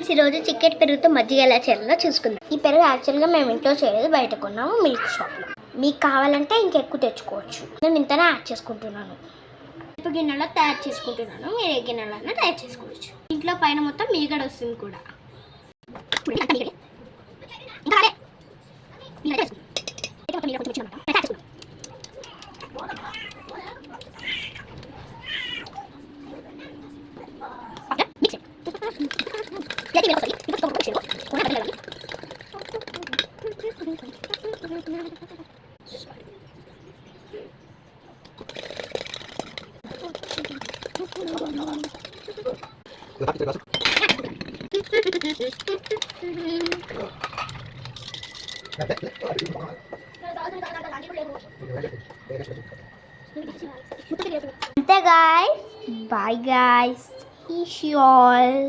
Friends, ఈరోజు chicken పెరుగుతో మజ్జిగ ఎలా చేయాలో చూసుకుందాం. ఈ పెరుగు యాక్చువల్గా మేము ఇంట్లో చేయలేదు, బయట కొన్నాము మిల్క్ షాప్లో. మీకు కావాలంటే ఇంకెక్కువ తెచ్చుకోవచ్చు. నేను ఇంతనే యాడ్ చేసుకుంటున్నాను. ఇప్పుడు గిన్నెలో తయారు చేసుకుంటున్నాను. మీరు ఏ గిన్నెలో తయారు చేసుకోవచ్చు. ఇంట్లో పైన మొత్తం మీగడ వస్తుంది కూడా. అంతే guys, bye guys, see you all.